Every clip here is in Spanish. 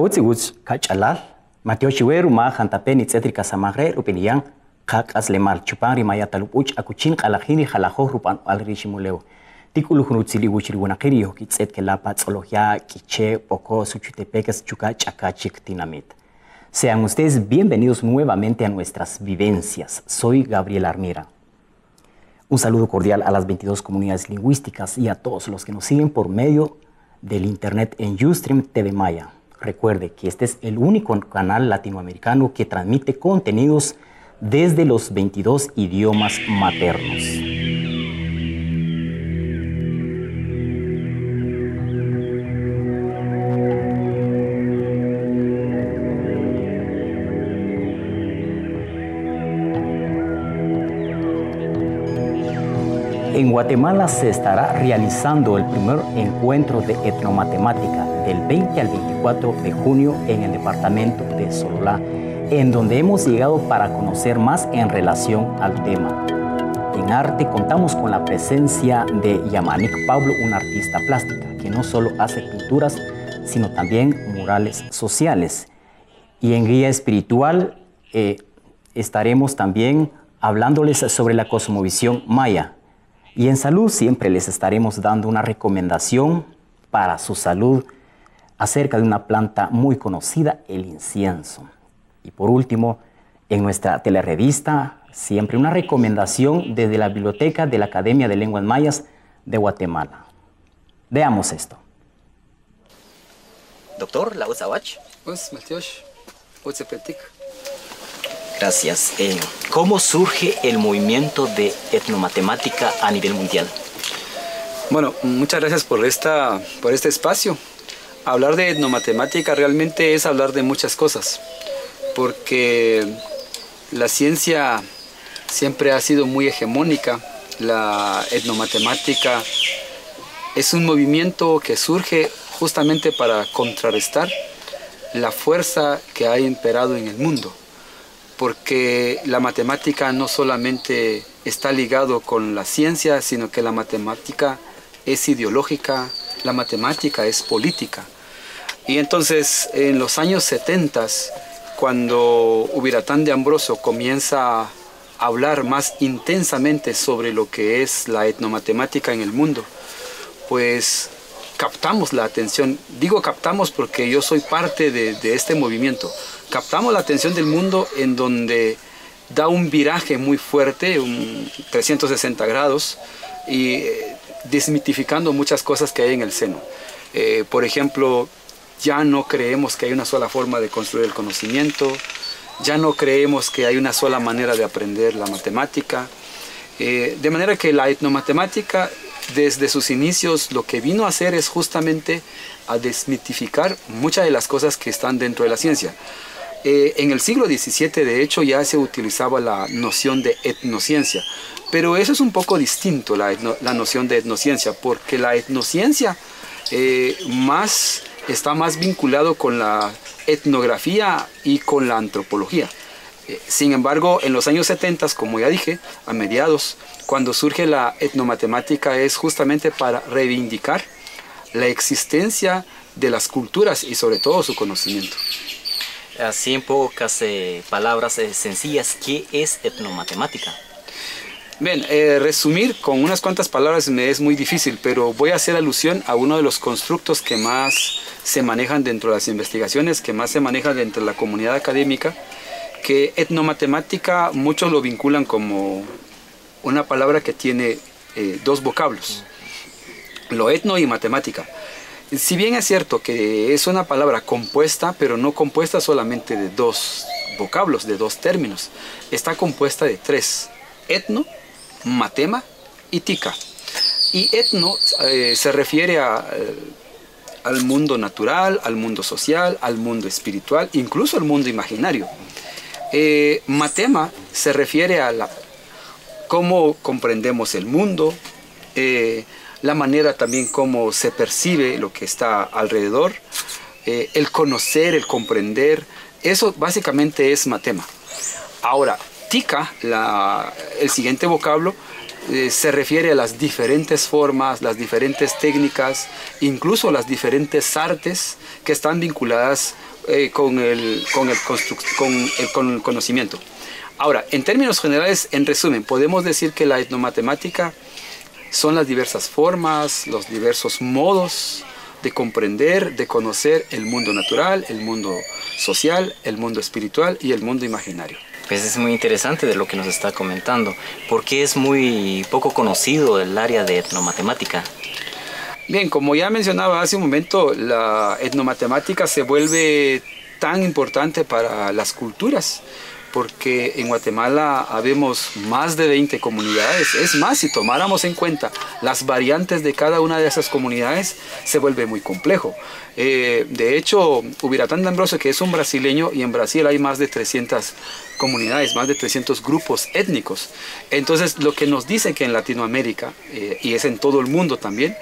Wutsi wuts kachalal, Mateo Chiweru ma jantapeni tzetrika samagre rupiniyan, kak aslemal chupan rimaya talupuch akuchin kalajini jalajo rupan alrishimuleo. Tikulujunutzili wuchiri wanakiri yokitzet que la patzología quiche poco suchutepecas chuca chacachik tinamit. Sean ustedes bienvenidos nuevamente a nuestras vivencias. Soy Gabriel Armira. Un saludo cordial a las 22 comunidades lingüísticas y a todos los que nos siguen por medio del internet en Ustream TV Maya. Recuerde que este es el único canal latinoamericano que transmite contenidos desde los 22 idiomas maternos. En Guatemala se estará realizando el primer encuentro de etnomatemática del 20 al 24 de junio en el departamento de Sololá, en donde hemos llegado para conocer más en relación al tema. En arte contamos con la presencia de Yamanik Pablo, un artista plástica que no solo hace pinturas, sino también murales sociales. Y en guía espiritual estaremos también hablándoles sobre la cosmovisión maya. Y en salud siempre les estaremos dando una recomendación para su salud acerca de una planta muy conocida, el incienso. Y por último, en nuestra telerevista, siempre una recomendación desde la Biblioteca de la Academia de Lenguas Mayas de Guatemala. Veamos esto. Doctor, ¿la usawach? Gracias. ¿Cómo surge el movimiento de etnomatemática a nivel mundial? Bueno, muchas gracias por este espacio. Hablar de etnomatemática realmente es hablar de muchas cosas, porque la ciencia siempre ha sido muy hegemónica. La etnomatemática es un movimiento que surge justamente para contrarrestar la fuerza que ha imperado en el mundo. Porque la matemática no solamente está ligado con la ciencia, sino que la matemática es ideológica, la matemática es política. Y entonces, en los años 70, cuando Ubiratán de Ambroso comienza a hablar más intensamente sobre lo que es la etnomatemática en el mundo, pues captamos la atención. Digo captamos porque yo soy parte de este movimiento. Captamos la atención del mundo en donde da un viraje muy fuerte, un 360 grados, y desmitificando muchas cosas que hay en el seno. Por ejemplo, ya no creemos que hay una sola forma de construir el conocimiento, ya no creemos que hay una sola manera de aprender la matemática, de manera que la etnomatemática desde sus inicios lo que vino a hacer es justamente a desmitificar muchas de las cosas que están dentro de la ciencia. En el siglo XVII, de hecho, ya se utilizaba la noción de etnociencia, pero eso es un poco distinto, la noción de etnociencia, porque la etnociencia está más vinculado con la etnografía y con la antropología. Sin embargo, en los años 70, como ya dije, a mediados, cuando surge la etnomatemática es justamente para reivindicar la existencia de las culturas y sobre todo su conocimiento. Así en pocas palabras sencillas, ¿qué es etnomatemática? Bien, resumir con unas cuantas palabras me es muy difícil, pero voy a hacer alusión a uno de los constructos que más se manejan dentro de las investigaciones, que más se manejan dentro de la comunidad académica, que etnomatemática muchos lo vinculan como una palabra que tiene dos vocablos, lo etno y matemática. Si bien es cierto que es una palabra compuesta, pero no compuesta solamente de dos vocablos, de dos términos, está compuesta de tres: etno, matema y tica. Y etno se refiere al mundo natural, al mundo social, al mundo espiritual, incluso al mundo imaginario. Matema se refiere a cómo comprendemos el mundo, la manera también como se percibe lo que está alrededor, el conocer, el comprender, eso básicamente es matema. Ahora, tica, el siguiente vocablo, se refiere a las diferentes formas, las diferentes técnicas, incluso las diferentes artes que están vinculadas con el conocimiento. Ahora, en términos generales, en resumen, podemos decir que la etnomatemática son las diversas formas, los diversos modos de comprender, de conocer el mundo natural, el mundo social, el mundo espiritual y el mundo imaginario. Pues es muy interesante de lo que nos está comentando. ¿Por qué es muy poco conocido el área de etnomatemática? Bien, como ya mencionaba hace un momento, la etnomatemática se vuelve tan importante para las culturas, porque en Guatemala habemos más de 20 comunidades. Es más, si tomáramos en cuenta las variantes de cada una de esas comunidades, se vuelve muy complejo. De hecho, Ubiratán de Ambrosio, que es un brasileño, y en Brasil hay más de 300 comunidades, más de 300 grupos étnicos. Entonces, lo que nos dice que en Latinoamérica, y es en todo el mundo también,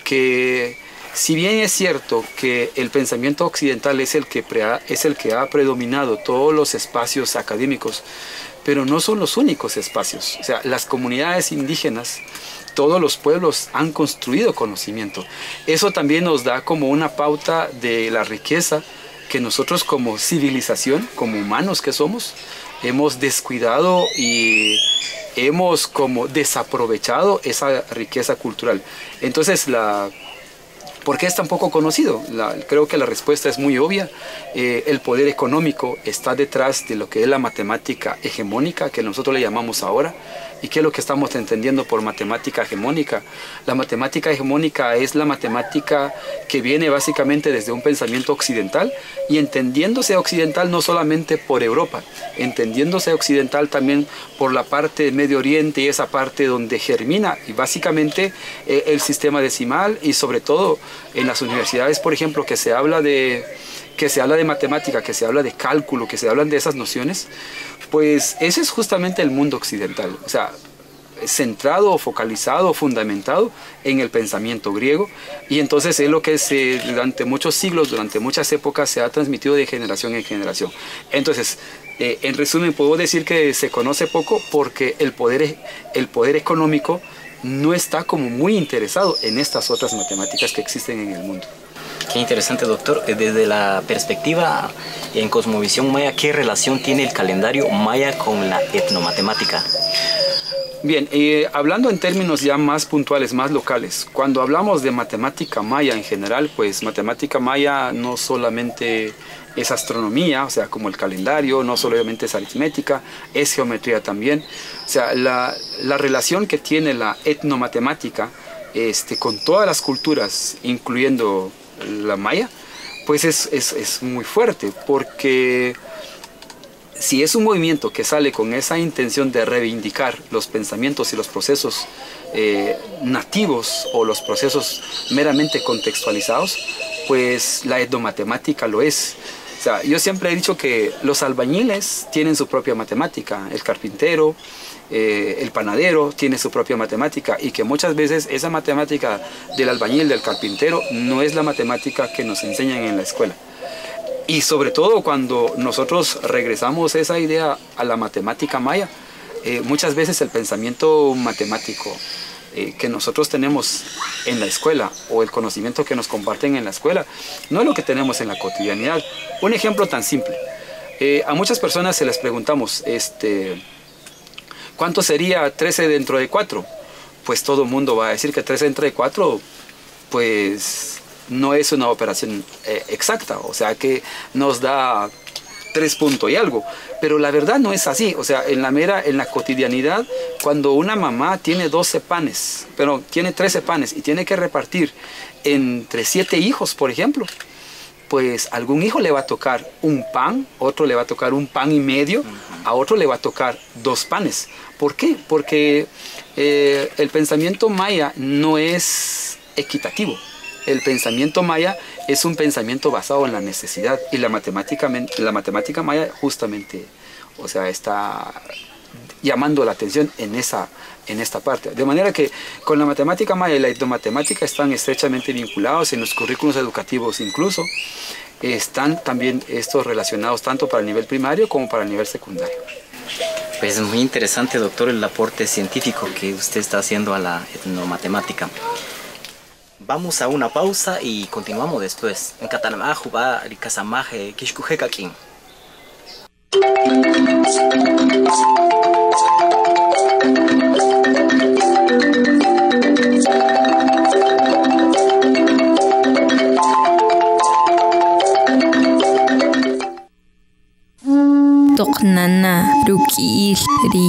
que si bien es cierto que el pensamiento occidental es el que ha predominado todos los espacios académicos, pero no son los únicos espacios. O sea, las comunidades indígenas, todos los pueblos han construido conocimiento. Eso también nos da como una pauta de la riqueza que nosotros como civilización, como humanos que somos, hemos descuidado y hemos como desaprovechado esa riqueza cultural. Entonces, ¿por qué es tan poco conocido? Creo que la respuesta es muy obvia. El poder económico está detrás de lo que es la matemática hegemónica, que nosotros le llamamos ahora. ¿Y qué es lo que estamos entendiendo por matemática hegemónica? La matemática hegemónica es la matemática que viene básicamente desde un pensamiento occidental, y entendiéndose occidental no solamente por Europa, entendiéndose occidental también por la parte de Medio Oriente y esa parte donde germina y básicamente el sistema decimal, y sobre todo en las universidades, por ejemplo, que se habla de matemática, que se habla de cálculo, que se hablan de esas nociones, pues ese es justamente el mundo occidental, o sea, centrado, focalizado, fundamentado en el pensamiento griego, y entonces es lo que durante muchos siglos, durante muchas épocas se ha transmitido de generación en generación. Entonces, en resumen, puedo decir que se conoce poco porque el poder económico no está como muy interesado en estas otras matemáticas que existen en el mundo. Qué interesante, doctor. Desde la perspectiva en cosmovisión maya, ¿qué relación tiene el calendario maya con la etnomatemática? Bien, hablando en términos ya más puntuales, más locales, cuando hablamos de matemática maya en general, pues matemática maya no solamente es astronomía, o sea, como el calendario, no solamente es aritmética, es geometría también. O sea, la relación que tiene la etnomatemática con todas las culturas, incluyendo la maya, pues es muy fuerte, porque si es un movimiento que sale con esa intención de reivindicar los pensamientos y los procesos nativos o los procesos meramente contextualizados, pues la etnomatemática lo es. O sea, yo siempre he dicho que los albañiles tienen su propia matemática, el carpintero, el panadero tiene su propia matemática, y que muchas veces esa matemática del albañil, del carpintero, no es la matemática que nos enseñan en la escuela. Y sobre todo cuando nosotros regresamos esa idea a la matemática maya, muchas veces el pensamiento matemático que nosotros tenemos en la escuela, o el conocimiento que nos comparten en la escuela, no es lo que tenemos en la cotidianidad. Un ejemplo tan simple. A muchas personas se les preguntamos, ¿cuánto sería 13 dentro de 4? Pues todo el mundo va a decir que 13 dentro de 4, pues no es una operación exacta, o sea que nos da 3 puntos y algo, pero la verdad no es así. O sea, en la cotidianidad, cuando una mamá tiene 12 panes, pero tiene 13 panes y tiene que repartir entre 7 hijos, por ejemplo, pues a algún hijo le va a tocar un pan, otro le va a tocar un pan y medio, a otro le va a tocar 2 panes. ¿Por qué? Porque el pensamiento maya no es equitativo. El pensamiento maya es un pensamiento basado en la necesidad, y la matemática maya justamente, o sea, está llamando la atención en esta parte. De manera que con la matemática maya y la etnomatemática están estrechamente vinculados en los currículos educativos, incluso están también estos relacionados tanto para el nivel primario como para el nivel secundario. Pues es muy interesante, doctor, el aporte científico que usted está haciendo a la etnomatemática. Vamos a una pausa y continuamos después. En Catanamajo va Ricasamaje, Kishkujecaquín. Toqnana rukiil ri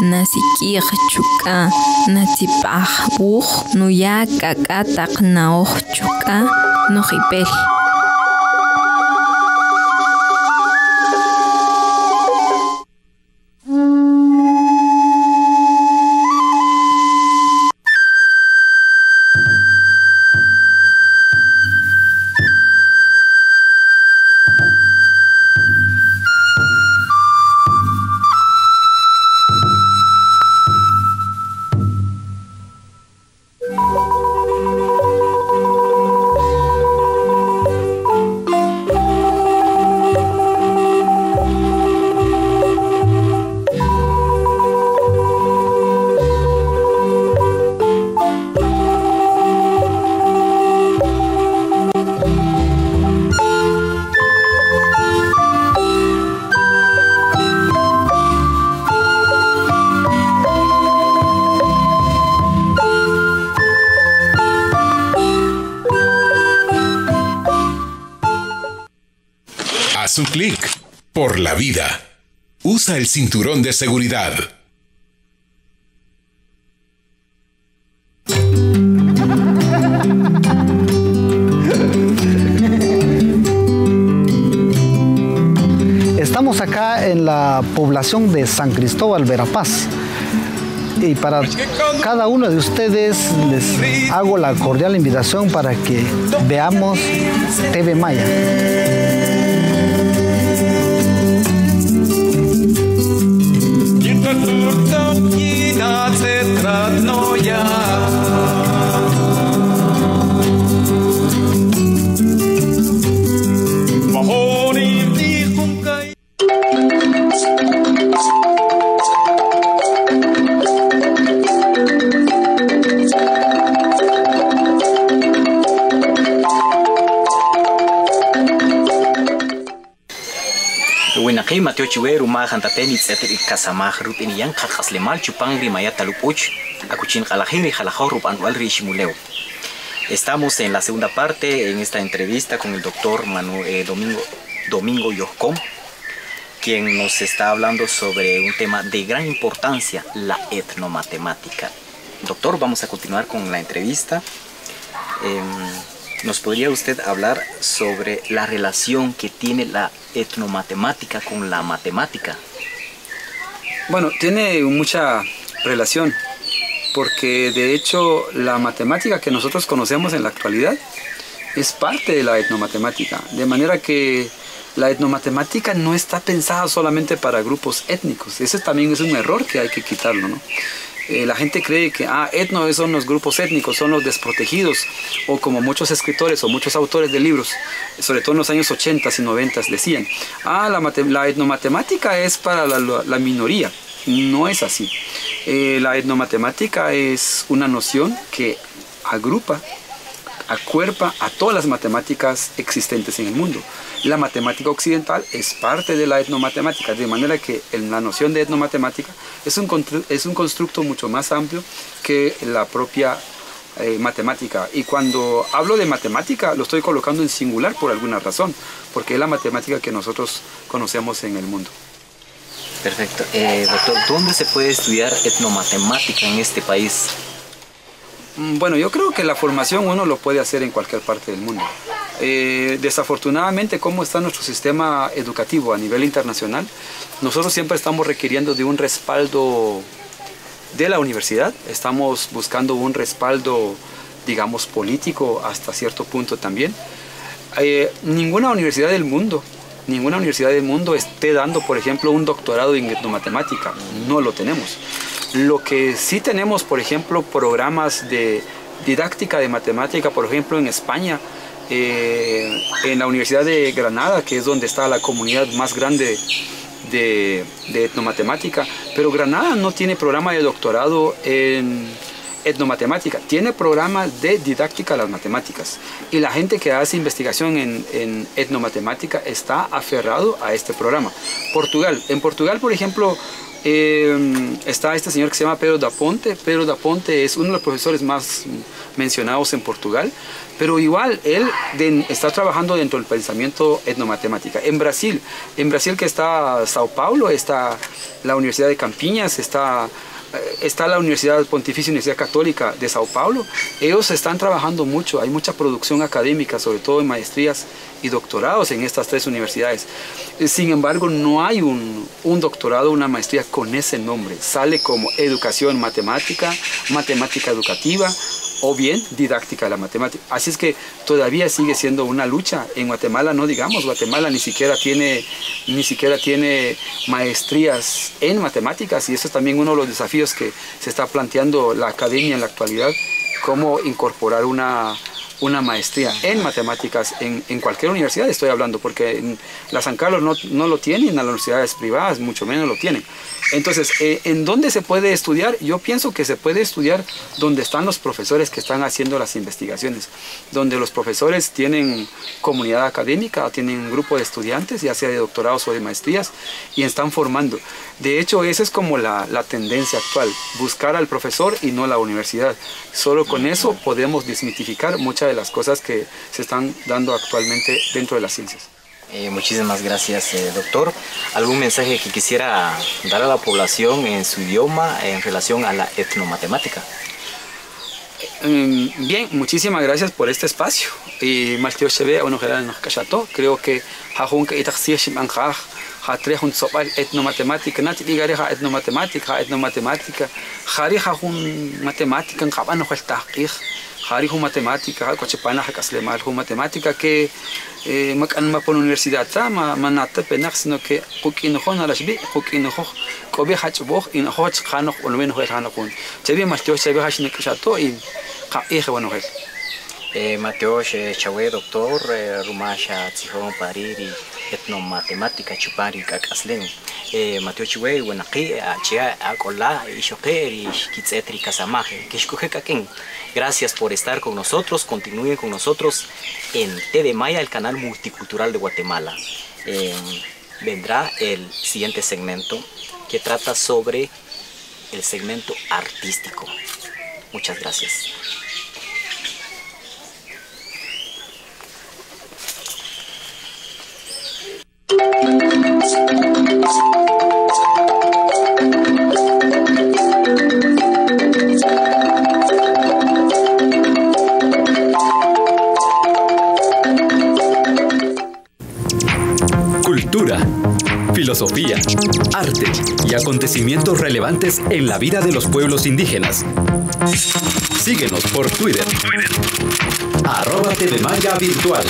nasikij chuka natsipaj buj nuya kakataq naoj chuka nojipel. Haz un clic por la vida. Usa el cinturón de seguridad. Estamos acá en la población de San Cristóbal, Verapaz. Y para cada uno de ustedes les hago la cordial invitación para que veamos TV Maya. Winaqi Mateo Chiweru majan tateni tsetri kasamaj rupin yan khaslemal chupangri mayata lupuch akuchin qalajiri jalajor rupan walri shimuleu. Estamos en la segunda parte en esta entrevista con el doctor Domingo Yoscom, quien nos está hablando sobre un tema de gran importancia, la etnomatemática. Doctor, vamos a continuar con la entrevista. ¿Nos podría usted hablar sobre la relación que tiene la etnomatemática con la matemática? Bueno, tiene mucha relación, porque de hecho la matemática que nosotros conocemos en la actualidad es parte de la etnomatemática, de manera que la etnomatemática no está pensada solamente para grupos étnicos. Ese también es un error que hay que quitarlo, ¿no? La gente cree que etno son los grupos étnicos, son los desprotegidos, o como muchos escritores o muchos autores de libros, sobre todo en los años 80 y 90 decían, la etnomatemática es para la minoría. No es así. La etnomatemática es una noción que agrupa, acuerpa a todas las matemáticas existentes en el mundo. La matemática occidental es parte de la etnomatemática, de manera que la noción de etnomatemática es un constructo mucho más amplio que la propia matemática. Y cuando hablo de matemática lo estoy colocando en singular por alguna razón, porque es la matemática que nosotros conocemos en el mundo. Perfecto. Doctor, ¿dónde se puede estudiar etnomatemática en este país? Bueno, yo creo que la formación uno lo puede hacer en cualquier parte del mundo. Desafortunadamente, como está nuestro sistema educativo a nivel internacional, nosotros siempre estamos requiriendo de un respaldo de la universidad, estamos buscando un respaldo, digamos, político hasta cierto punto también. Ninguna universidad del mundo esté dando, por ejemplo, un doctorado en etnomatemática. No lo tenemos. Lo que sí tenemos, por ejemplo, programas de didáctica de matemática, por ejemplo, en España, en la Universidad de Granada, que es donde está la comunidad más grande de etnomatemática, pero Granada no tiene programa de doctorado en etnomatemática, tiene programas de didáctica de las matemáticas. Y la gente que hace investigación en etnomatemática está aferrado a este programa. En Portugal, por ejemplo, está este señor que se llama Pedro da Ponte. Pedro da Ponte es uno de los profesores más mencionados en Portugal, pero igual él está trabajando dentro del pensamiento etnomatemática. En Brasil que está Sao Paulo, está la Universidad de Campinas, está la Universidad Pontificia Universidad Católica de Sao Paulo. Ellos están trabajando mucho, hay mucha producción académica, sobre todo en maestrías y doctorados en estas tres universidades. Sin embargo, no hay un doctorado, una maestría con ese nombre. Sale como educación matemática, matemática educativa, o bien didáctica de la matemática. Así es que todavía sigue siendo una lucha. En Guatemala, no digamos, Guatemala ni siquiera tiene maestrías en matemáticas, y eso es también uno de los desafíos que se está planteando la academia en la actualidad, cómo incorporar una maestría en matemáticas en cualquier universidad, estoy hablando, porque en la San Carlos no lo tienen, en las universidades privadas mucho menos lo tienen. Entonces, ¿en dónde se puede estudiar? Yo pienso que se puede estudiar donde están los profesores que están haciendo las investigaciones, donde los profesores tienen comunidad académica, o tienen un grupo de estudiantes, ya sea de doctorados o de maestrías, y están formando. De hecho, esa es como la tendencia actual, buscar al profesor y no la universidad. Solo con eso podemos desmitificar muchas de las cosas que se están dando actualmente dentro de las ciencias. Muchísimas gracias, doctor. ¿Algún mensaje que quisiera dar a la población en su idioma en relación a la etnomatemática? Bien, muchísimas gracias por este espacio. Y Malteo Cheve, creo que etnomatemática, etnomatemática, matemática que makanma por universidad manata penak sino que kukinho na lashbi kukinho kobe hachbo in hoch khano ulwen hoch khano kun chebi Mateo Cheve hashne kishato y bueno Mateo Cheve, doctor rumasha tihon pariri etnomatemática chupari kakaslen Mateo Cheve wenaqi achia akola ishoqeri kitsetri kasamaje kishkuje kaken. Gracias por estar con nosotros. Continúen con nosotros en TV Maya, el canal multicultural de Guatemala. Vendrá el siguiente segmento que trata sobre el segmento artístico. Muchas gracias. Cultura, filosofía, arte y acontecimientos relevantes en la vida de los pueblos indígenas. Síguenos por Twitter, @TVMaya Virtual.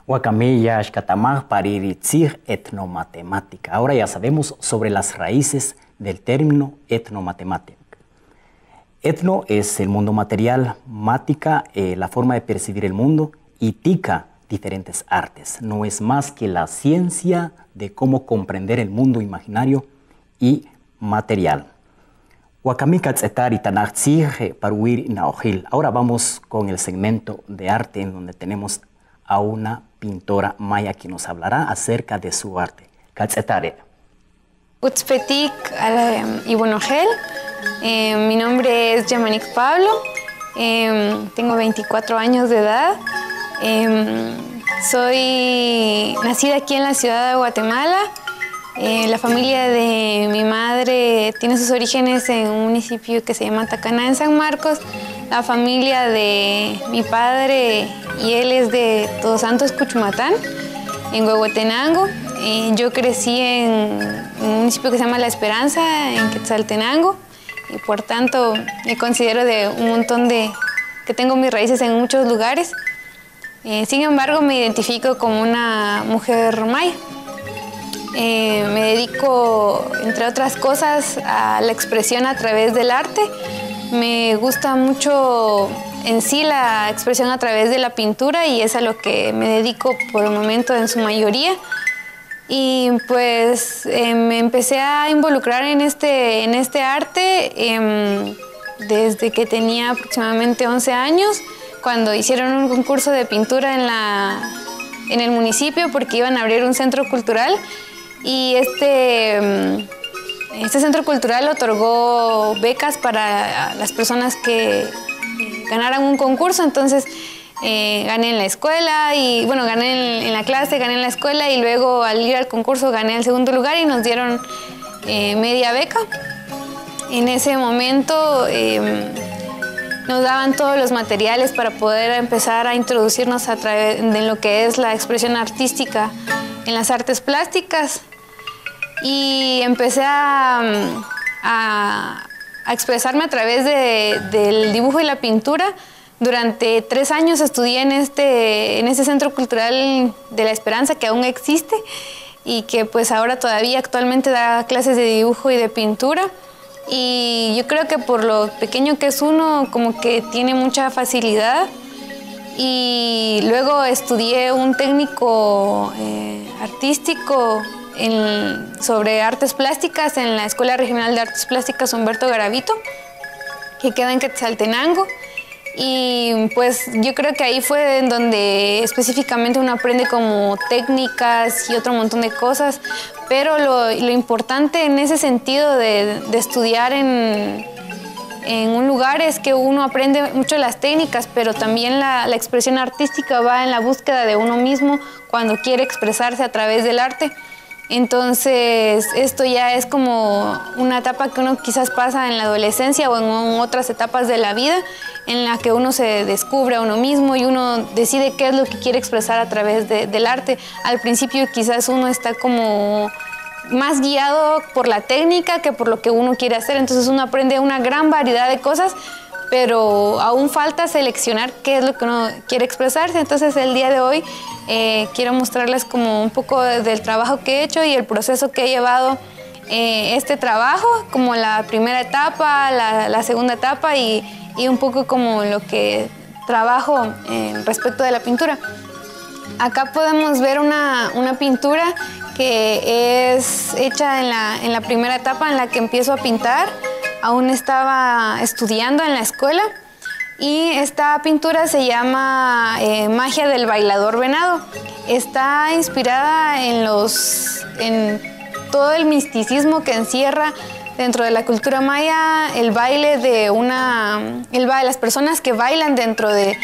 Huacamilla, Xcatamaj, Pariritzig, etnomatemática. Ahora ya sabemos sobre las raíces del término etnomatemática. Etno es el mundo material, mática, la forma de percibir el mundo, y tica, diferentes artes. No es más que la ciencia de cómo comprender el mundo imaginario y material. Ahora vamos con el segmento de arte en donde tenemos a una pintora maya que nos hablará acerca de su arte. Utzpetik Ibonogel. Mi nombre es Yamanik Pablo. Tengo 24 años de edad. Soy nacida aquí en la ciudad de Guatemala. La familia de mi madre tiene sus orígenes en un municipio que se llama Tacaná, en San Marcos. La familia de mi padre y él es de Todos Santos, Cuchumatán, en Huehuetenango. Yo crecí en un municipio que se llama La Esperanza, en Quetzaltenango, y por tanto me considero de un montón de que tengo mis raíces en muchos lugares. Sin embargo, me identifico como una mujer maya. Me dedico, entre otras cosas, a la expresión a través del arte. Me gusta mucho en sí la expresión a través de la pintura y es a lo que me dedico por el momento en su mayoría. Y pues me empecé a involucrar en este arte desde que tenía aproximadamente 11 años, cuando hicieron un concurso de pintura en el municipio porque iban a abrir un centro cultural. Y este centro cultural otorgó becas para las personas que ganaran un concurso. Entonces gané en la escuela y bueno, gané en la clase, gané en la escuela y luego al ir al concurso gané el segundo lugar y nos dieron media beca. En ese momento nos daban todos los materiales para poder empezar a introducirnos a través de lo que es la expresión artística en las artes plásticas y empecé a expresarme a través del dibujo y la pintura. Durante 3 años estudié en este Centro Cultural de La Esperanza, que aún existe y que pues ahora todavía actualmente da clases de dibujo y de pintura. Y yo creo que por lo pequeño que es uno, como que tiene mucha facilidad. Y luego estudié un técnico artístico sobre artes plásticas en la Escuela Regional de Artes Plásticas Humberto Garavito, que queda en Quetzaltenango. Y pues yo creo que ahí fue en donde específicamente uno aprende como técnicas y otro montón de cosas, pero lo importante en ese sentido de estudiar en un lugar es que uno aprende mucho las técnicas, pero también la expresión artística va en la búsqueda de uno mismo cuando quiere expresarse a través del arte. Entonces esto ya es como una etapa que uno quizás pasa en la adolescencia o en otras etapas de la vida en la que uno se descubre a uno mismo y uno decide qué es lo que quiere expresar a través del arte. Al principio quizás uno está como más guiado por la técnica que por lo que uno quiere hacer, entonces uno aprende una gran variedad de cosas, pero aún falta seleccionar qué es lo que uno quiere expresarse. Entonces el día de hoy quiero mostrarles como un poco del trabajo que he hecho y el proceso que he llevado este trabajo, como la primera etapa, la segunda etapa y un poco como lo que trabajo respecto de la pintura. Acá podemos ver una pintura que es hecha en la primera etapa en la que empiezo a pintar. Aún estaba estudiando en la escuela y esta pintura se llama Magia del Bailador Venado. Está inspirada en todo el misticismo que encierra dentro de la cultura maya el baile de las personas que bailan dentro de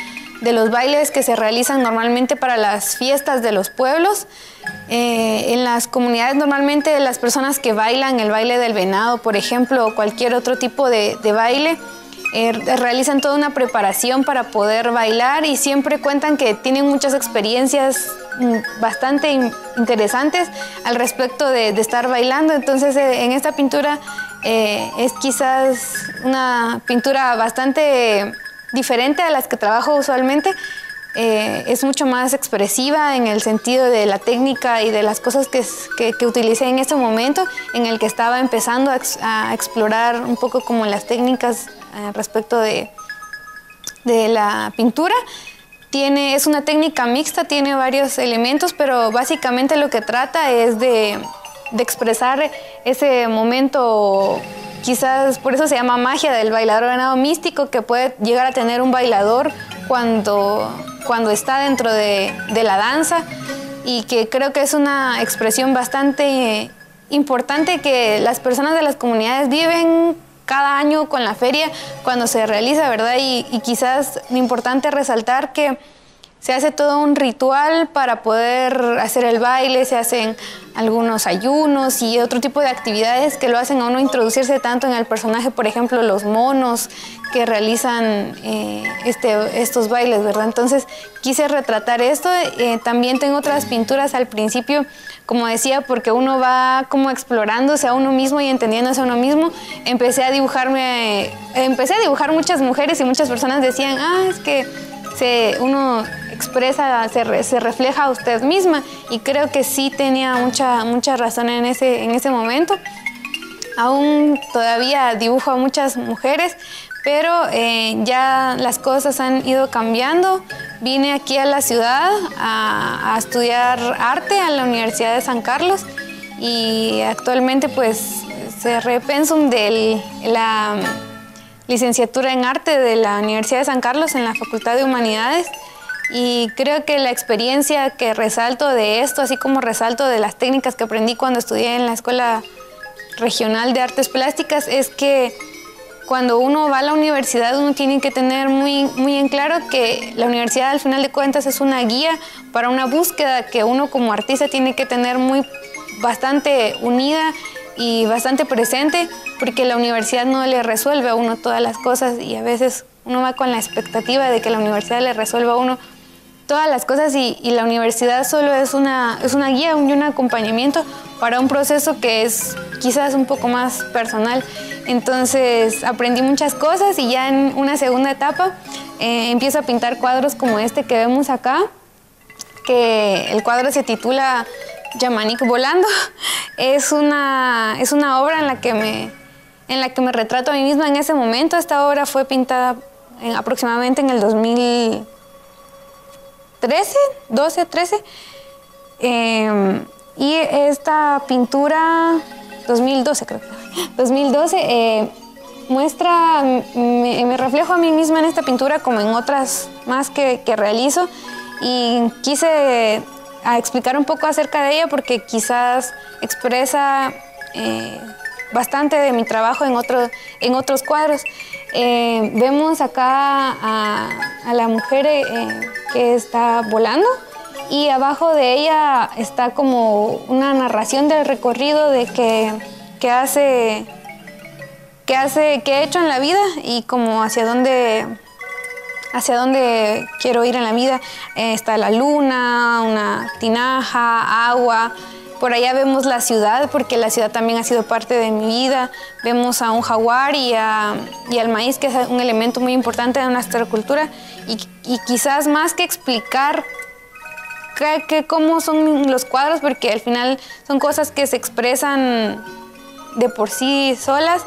los bailes que se realizan normalmente para las fiestas de los pueblos. En las comunidades normalmente las personas que bailan el baile del venado, por ejemplo, o cualquier otro tipo de baile, realizan toda una preparación para poder bailar y siempre cuentan que tienen muchas experiencias bastante interesantes al respecto de estar bailando. Entonces en esta pintura es quizás una pintura bastante diferente a las que trabajo usualmente, es mucho más expresiva en el sentido de la técnica y de las cosas que utilicé en ese momento en el que estaba empezando a explorar un poco como las técnicas respecto de la pintura. Es una técnica mixta, tiene varios elementos, pero básicamente lo que trata es de expresar ese momento, quizás por eso se llama magia del bailador ganado místico, que puede llegar a tener un bailador cuando está dentro de la danza, y que creo que es una expresión bastante importante que las personas de las comunidades viven cada año con la feria cuando se realiza, ¿verdad? Y quizás lo importante es resaltar que se hace todo un ritual para poder hacer el baile, se hacen algunos ayunos y otro tipo de actividades que lo hacen a uno introducirse tanto en el personaje, por ejemplo, los monos que realizan estos bailes, ¿verdad? Entonces quise retratar esto. También tengo otras pinturas al principio, como decía, porque uno va como explorándose a uno mismo y entendiéndose a uno mismo. Empecé a dibujar muchas mujeres y muchas personas decían, es que uno expresa, se refleja a usted misma, y creo que sí tenía mucha razón en ese momento. Aún todavía dibujo a muchas mujeres, pero ya las cosas han ido cambiando. Vine aquí a la ciudad a estudiar arte a la Universidad de San Carlos, y actualmente pues cerré pensum de la licenciatura en arte de la Universidad de San Carlos en la Facultad de Humanidades, y creo que la experiencia que resalto de esto, así como resalto de las técnicas que aprendí cuando estudié en la Escuela Regional de Artes Plásticas, es que cuando uno va a la universidad uno tiene que tener muy en claro que la universidad al final de cuentas es una guía para una búsqueda que uno como artista tiene que tener bastante unida y bastante presente, porque la universidad no le resuelve a uno todas las cosas, y a veces uno va con la expectativa de que la universidad le resuelva a uno todas las cosas, y la universidad solo es una guía y un acompañamiento para un proceso que es quizás un poco más personal. Entonces aprendí muchas cosas, y ya en una segunda etapa empiezo a pintar cuadros como este que vemos acá, que el cuadro se titula Yamanik Volando. Es una obra en la que me retrato a mí misma en ese momento. Esta obra fue pintada aproximadamente en el 2013, 13. Y esta pintura, 2012 creo, 2012, me reflejo a mí misma en esta pintura como en otras más que realizo, y quise explicar un poco acerca de ella porque quizás expresa bastante de mi trabajo en otros cuadros. Vemos acá a la mujer que está volando, y abajo de ella está como una narración del recorrido de que he hecho en la vida, y como hacia dónde quiero ir en la vida. Está la luna, una tinaja, agua. Por allá vemos la ciudad, porque la ciudad también ha sido parte de mi vida. Vemos a un jaguar y al maíz, que es un elemento muy importante de nuestra cultura. Y quizás más que explicar cómo son los cuadros, porque al final son cosas que se expresan de por sí solas,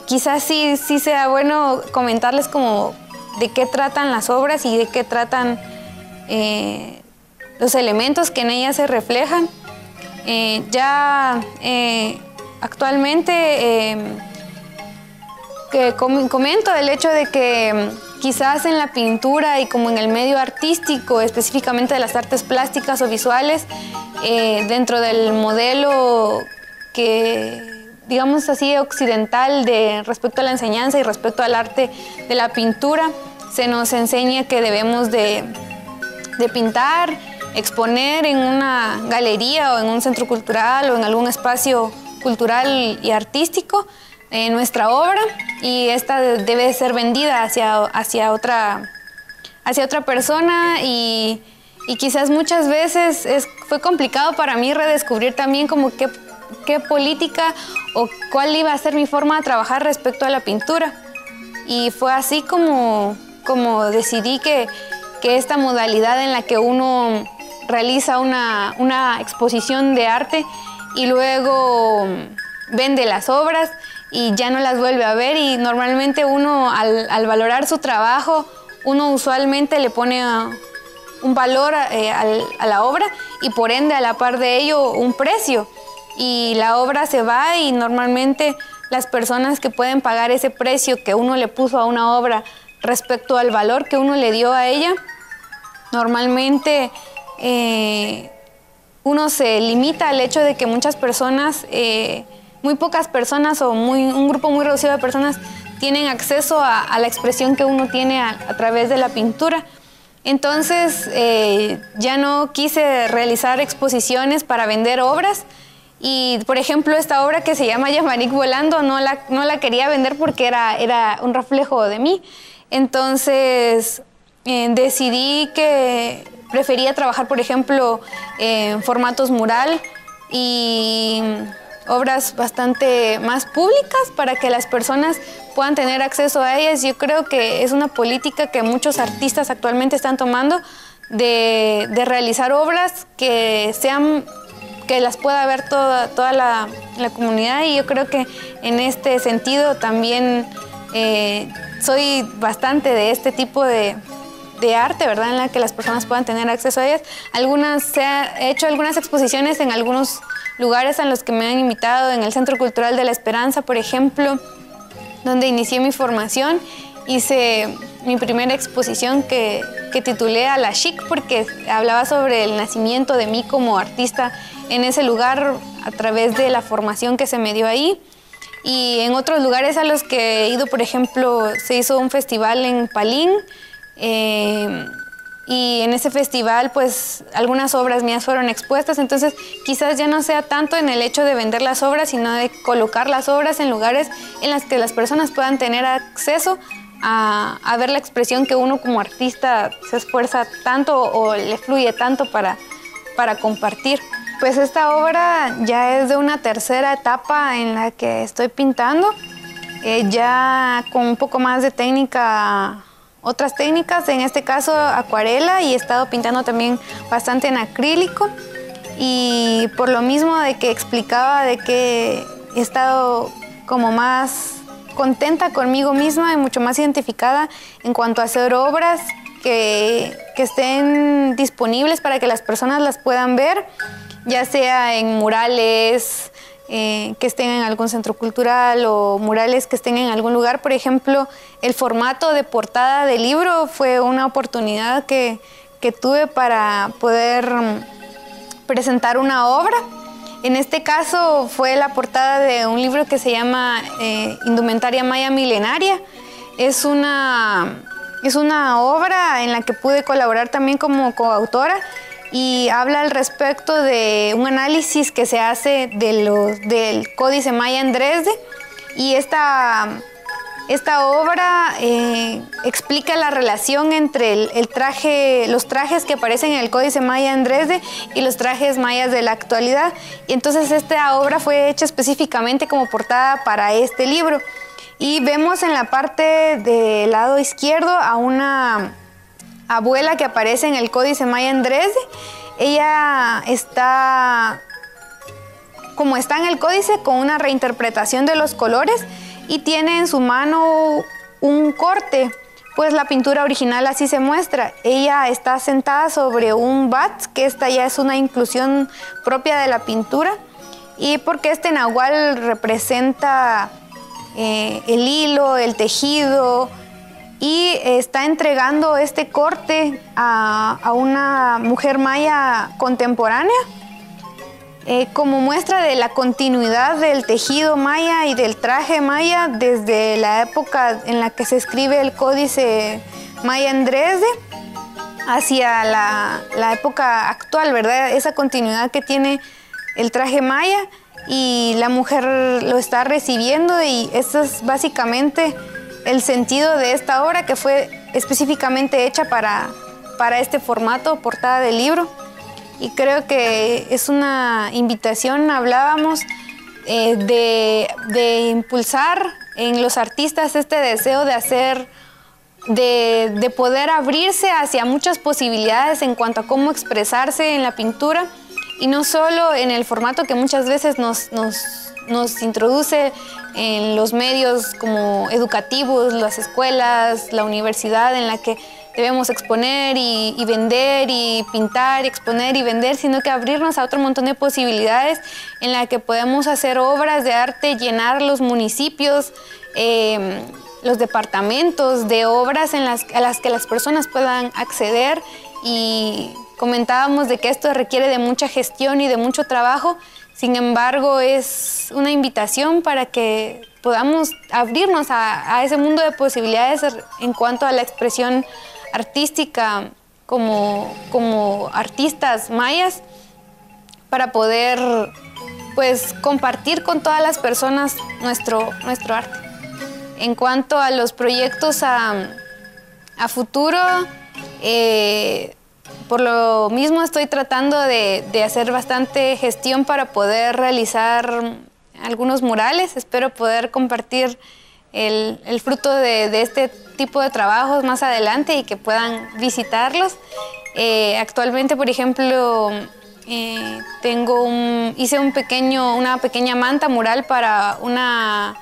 quizás sí sea bueno comentarles como de qué tratan las obras y de qué tratan los elementos que en ellas se reflejan. Actualmente comento el hecho de que quizás en la pintura y como en el medio artístico, específicamente de las artes plásticas o visuales, dentro del modelo que, digamos así, occidental respecto a la enseñanza y respecto al arte de la pintura, se nos enseña que debemos de pintar, exponer en una galería o en un centro cultural o en algún espacio cultural y artístico nuestra obra, y esta debe ser vendida hacia otra persona, y quizás muchas veces fue complicado para mí redescubrir también como qué política o cuál iba a ser mi forma de trabajar respecto a la pintura, y fue así como decidí que que esta modalidad en la que uno realiza una exposición de arte y luego vende las obras y ya no las vuelve a ver, y normalmente uno al valorar su trabajo, uno usualmente le pone un valor a la obra y por ende a la par de ello un precio, y la obra se va y normalmente las personas que pueden pagar ese precio que uno le puso a una obra respecto al valor que uno le dio a ella, normalmente uno se limita al hecho de que muchas personas, muy pocas personas o un grupo muy reducido de personas tienen acceso a la expresión que uno tiene a través de la pintura. Entonces ya no quise realizar exposiciones para vender obras, y por ejemplo esta obra que se llama Yamarik Volando no la quería vender porque era un reflejo de mí. Entonces decidí que prefería trabajar, por ejemplo, en formatos mural y obras bastante más públicas para que las personas puedan tener acceso a ellas. Yo creo que es una política que muchos artistas actualmente están tomando de realizar obras que las pueda ver toda la comunidad, y yo creo que en este sentido también soy bastante de este tipo de arte, ¿verdad? En la que las personas puedan tener acceso a ellas. Se han hecho algunas exposiciones en algunos lugares a los que me han invitado, en el Centro Cultural de la Esperanza, por ejemplo, donde inicié mi formación. Hice mi primera exposición que titulé A la Chic, porque hablaba sobre el nacimiento de mí como artista en ese lugar a través de la formación que se me dio ahí. Y en otros lugares a los que he ido, por ejemplo, se hizo un festival en Palín, y en ese festival pues algunas obras mías fueron expuestas. Entonces quizás ya no sea tanto en el hecho de vender las obras, sino de colocar las obras en lugares en las que las personas puedan tener acceso a ver la expresión que uno como artista se esfuerza tanto o le fluye tanto para compartir. Pues esta obra ya es de una tercera etapa en la que estoy pintando, ya con un poco más de técnica, otras técnicas, en este caso acuarela, y he estado pintando también bastante en acrílico. Y por lo mismo de que explicaba de que he estado como más contenta conmigo misma y mucho más identificada en cuanto a hacer obras que estén disponibles para que las personas las puedan ver, ya sea en murales que estén en algún centro cultural o murales que estén en algún lugar. Por ejemplo, el formato de portada de libro fue una oportunidad que tuve para poder presentar una obra. En este caso fue la portada de un libro que se llama Indumentaria Maya Milenaria. Es una obra en la que pude colaborar también como coautora, y habla al respecto de un análisis que se hace del Códice Maya en Dresde. Y esta obra explica la relación entre los trajes que aparecen en el Códice Maya en Dresde y los trajes mayas de la actualidad. Y entonces esta obra fue hecha específicamente como portada para este libro. Y vemos en la parte del lado izquierdo a una abuela que aparece en el Códice Maya en Dresde. Ella está en el códice con una reinterpretación de los colores y tiene en su mano un corte, pues la pintura original así se muestra. Ella está sentada sobre un bat, que esta ya es una inclusión propia de la pintura, y porque este nahual representa el hilo, el tejido, y está entregando este corte a una mujer maya contemporánea como muestra de la continuidad del tejido maya y del traje maya desde la época en la que se escribe el Códice Maya en Dresde hacia la época actual, ¿verdad? Esa continuidad que tiene el traje maya, y la mujer lo está recibiendo, y eso es básicamente el sentido de esta obra, que fue específicamente hecha para este formato, portada de libro. Y creo que es una invitación. Hablábamos de impulsar en los artistas este deseo de hacer de poder abrirse hacia muchas posibilidades en cuanto a cómo expresarse en la pintura, y no solo en el formato que muchas veces nos introduce en los medios como educativos, las escuelas, la universidad, en la que debemos exponer y vender y pintar, y exponer y vender, sino que abrirnos a otro montón de posibilidades en la que podemos hacer obras de arte, llenar los municipios, los departamentos de obras a las que las personas puedan acceder. Y comentábamos de que esto requiere de mucha gestión y de mucho trabajo. Sin embargo, es una invitación para que podamos abrirnos a ese mundo de posibilidades en cuanto a la expresión artística como artistas mayas, para poder pues compartir con todas las personas nuestro arte. En cuanto a los proyectos a futuro, por lo mismo estoy tratando de hacer bastante gestión para poder realizar algunos murales. Espero poder compartir el fruto de este tipo de trabajos más adelante y que puedan visitarlos. Actualmente, por ejemplo, hice una pequeña manta mural para una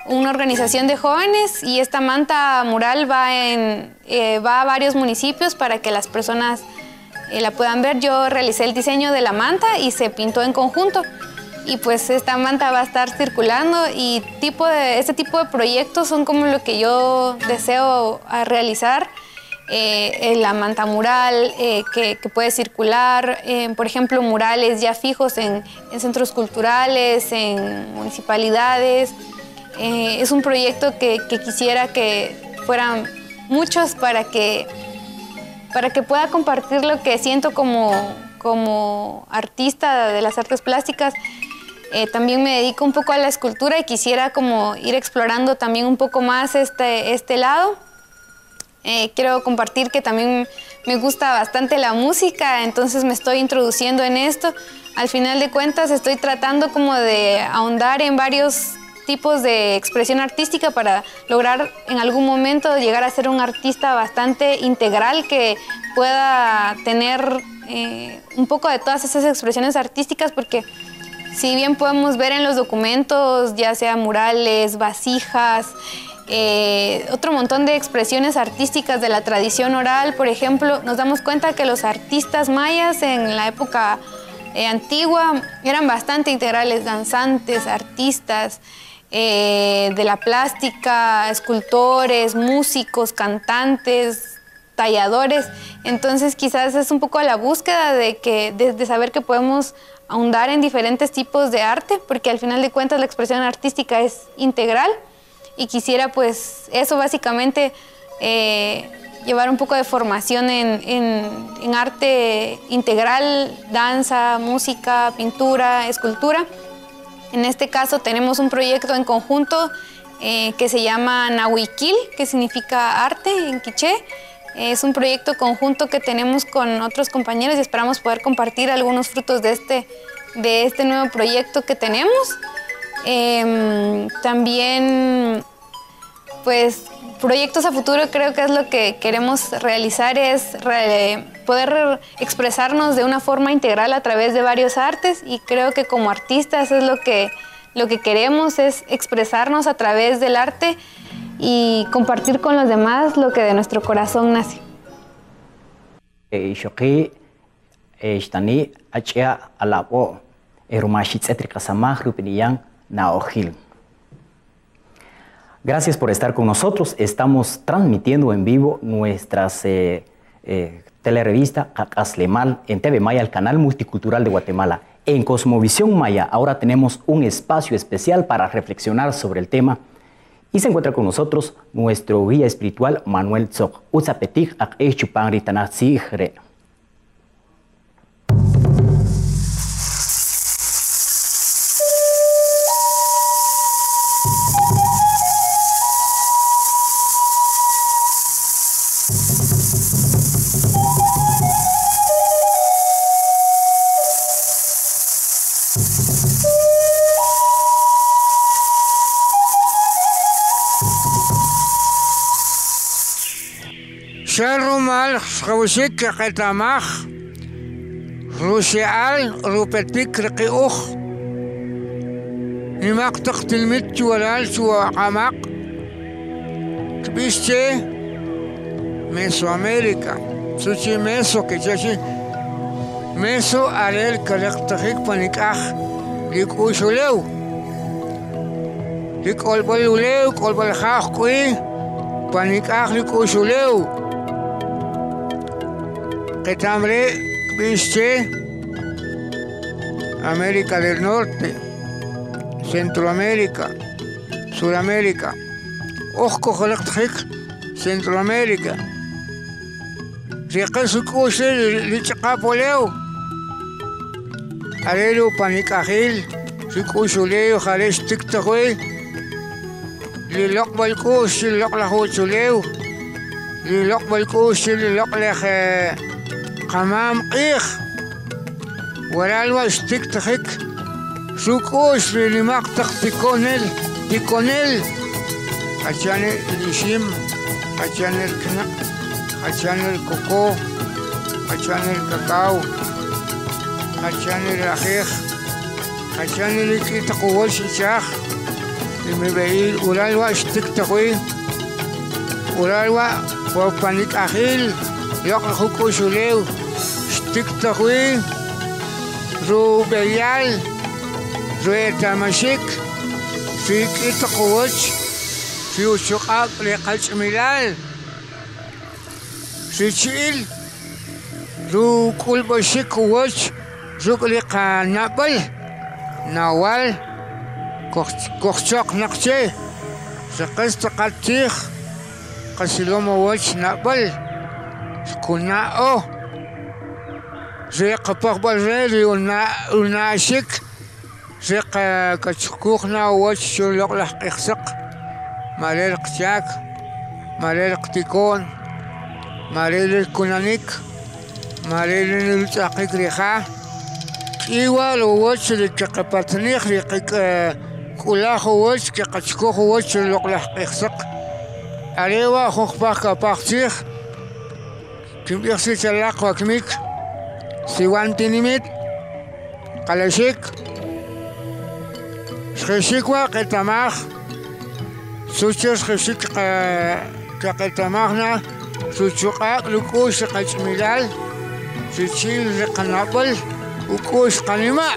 organización de jóvenes, y esta manta mural va a varios municipios para que las personas la puedan ver. Yo realicé el diseño de la manta y se pintó en conjunto, y pues esta manta va a estar circulando, y este tipo de proyectos son como lo que yo deseo realizar. La manta mural que puede circular, por ejemplo, murales ya fijos en centros culturales, en municipalidades. Es un proyecto que quisiera que fueran muchos para que pueda compartir lo que siento como artista de las artes plásticas. También me dedico un poco a la escultura y quisiera como ir explorando también un poco más este lado. Quiero compartir que también me gusta bastante la música, entonces me estoy introduciendo en esto. Al final de cuentas estoy tratando como de ahondar en varios tipos de expresión artística para lograr en algún momento llegar a ser un artista bastante integral, que pueda tener un poco de todas esas expresiones artísticas, porque si bien podemos ver en los documentos, ya sea murales, vasijas, otro montón de expresiones artísticas de la tradición oral, por ejemplo, nos damos cuenta que los artistas mayas en la época antigua eran bastante integrales, danzantes, artistas de la plástica, escultores, músicos, cantantes, talladores. Entonces quizás es un poco la búsqueda de saber que podemos ahondar en diferentes tipos de arte, porque al final de cuentas la expresión artística es integral, y quisiera pues eso básicamente llevar un poco de formación en arte integral, danza, música, pintura, escultura. En este caso tenemos un proyecto en conjunto que se llama Nahuiquil, que significa arte en quiché. Es un proyecto conjunto que tenemos con otros compañeros y esperamos poder compartir algunos frutos de este nuevo proyecto que tenemos. También, pues, proyectos a futuro, creo que es lo que queremos realizar, es poder expresarnos de una forma integral a través de varios artes, y creo que como artistas es lo que queremos, es expresarnos a través del arte y compartir con los demás lo que de nuestro corazón nace. Gracias por estar con nosotros. Estamos transmitiendo en vivo nuestras telerevista Cacaslemal en TV Maya, el canal multicultural de Guatemala. En Cosmovisión Maya ahora tenemos un espacio especial para reflexionar sobre el tema, y se encuentra con nosotros nuestro guía espiritual Manuel Tzok. Utsapetik ak echupangri tanatsigre. Sharro mal, Schawsik, Ketamach, Rusial, Rupetik, Rekiuch, Nimak Taktilmit, Jualal, Suamak, Kbiste, Mesoamérica, Suchi Meso, que Chachi, Meso, Arel, Kalektajik, Panikach, Lik Ushuleu, Lik Olbaluleu, Olbalhach, Kui, Panikach, Lik Ushuleu. Ketamre, viste, América del Norte, Centroamérica, Sudamérica, Osco Jalactic, Centroamérica, Ricasu Cuse, Lichapoleo, Arelo Panicajil, Ricusuleo, Jales Tictahue, Liloc Balcos, Liloc la Hochuleo, Liloc Balcos, Liloc la قمام قيخ ولا الواشتك تخك سوكوش اللي مقطق تيكونيل عشان اليشيم عشان الكنق عشان الكوكو عشان الكاكاو عشان الرخيخ عشان اللي كي تقول شيشاخ المبايل ولا الواشتك تخوي ولا الوا وبانيك أخيل يقلقوا كوشوليو شتك تخوي رو بيال رو تمشيك في كيت قوتش في وشقاق لقلش ميلال في تشيل رو كل بشيك قوتش رو لقا نقبل نوال كوخشاق نقشي سقست قتيخ قسلوم وش نقبل كنا زي قبق بالريلي وناشك زي كتشكوخنا وش لق لحق سق مالي القشاك مالي القتيكون مالي الكونانيك مالي التحقيق ريخا إيوال وش لكقبتنيخ لقيك كلاخ وش كتشكوخ وش لق لحق سق عليوا خوخ باك باختيخ كم يخسي تلاق وكميك سيوان تنميت قلشيك شخشيك وقتماخ سوتش شخشيك كقتماخنا سوتشقاق لكوش قش ميلال سوتشيل قنابل وكوش قنيمة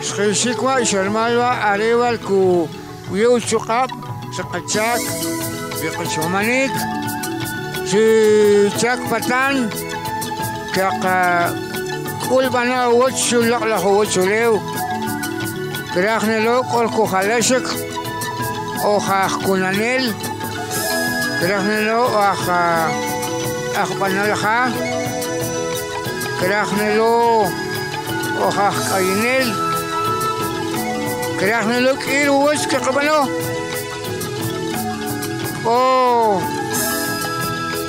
شخشيك وشرمال وعريوال كو ويو شقاب شقشاك بقشومانيك شاك فتان كاقا كل بنا وجه لقلق وجه ليو كراخنا لو قولكو خلاشك او خاخ كونانيل كراخنا لو اخ بنا لخا كراخنا لو او خاخ كاينيل كراخنا لو كيلو وجه كقبلو او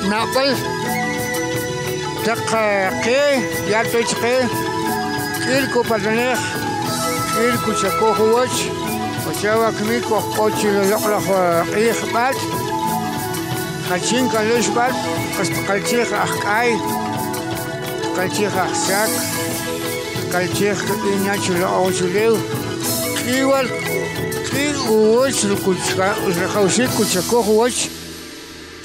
نقل تقي يا تشقي كيلكو بدنيخ كيلكو شكو خوش وشاوا كميكو خوش لقلق قيخ بات خشين كلش بات قلشيخ أحكاي قلشيخ أحساك قلشيخ إناتش لأوش ليو كيوال كي خوش لخوشيك شكو خوش